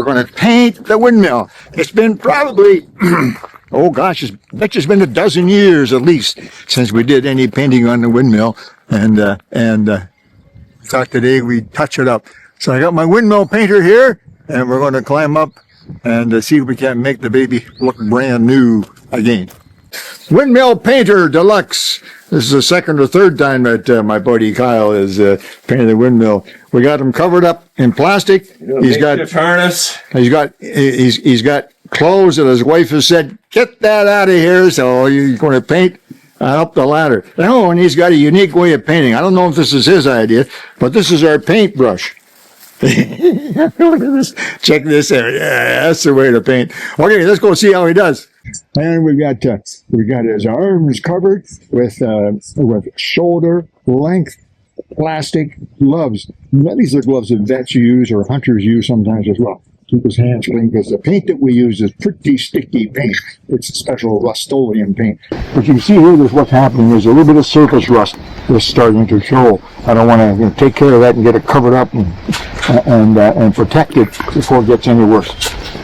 we're going to paint the windmill. It's been probably, oh gosh, it's been a dozen years at least since we did any painting on the windmill. And thought today we'd touch it up. So I got my windmill painter here, and we're going to climb up and see if we can make the baby look brand new again. Windmill Painter Deluxe. This is the second or third time that my buddy Kyle has painted the windmill. We got him covered up in plastic. He's got harness. He's got clothes that his wife has said, "Get that out of here." So you're going to paint up the ladder. Oh, and he's got a unique way of painting. I don't know if this is his idea, but this is our paintbrush. Look at this. Check this out. Yeah, that's the way to paint. Okay, let's go see how he does. And we got his arms covered with shoulder length plastic gloves. These are gloves that vets use or hunters use sometimes as well. Keep his hands clean, because the paint that we use is pretty sticky paint. It's a special Rust-Oleum paint. But you can see here, what's happening. There's a little bit of surface rust that's starting to show. I don't want to take care of that and get it covered up and protect it before it gets any worse.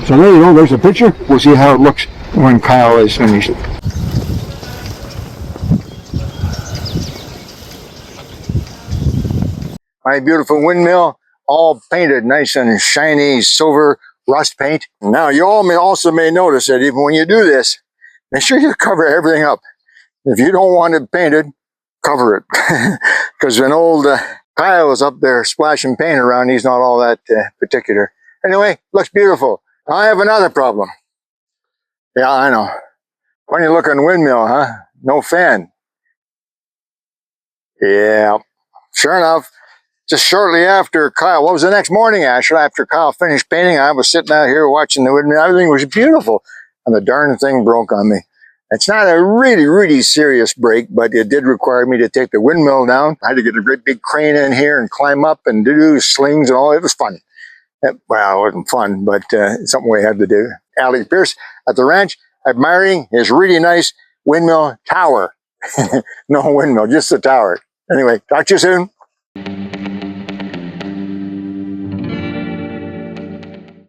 So there you go. There's a picture. We'll see how it looks when Kyle is finished. My beautiful windmill, all painted nice and shiny silver rust paint. Now you all may notice that even when you do this, make sure you cover everything up. If you don't want it painted, cover it. Because when old Kyle was up there splashing paint around, he's not all that particular. Anyway, looks beautiful. I have another problem. Yeah, I know. Funny looking windmill, huh? No fan. Yeah, sure enough. Just shortly after Kyle, what was the next morning, actually, after Kyle finished painting, I was sitting out here watching the windmill. Everything was beautiful, and the darn thing broke on me. It's not a really, really serious break, but it did require me to take the windmill down. I had to get a great big crane in here and climb up and do slings and all. It was fun. Well, it wasn't fun, but it's something we had to do. ALEC Peirce at the ranch, admiring his really nice windmill tower. No windmill, just the tower. Anyway, talk to you soon.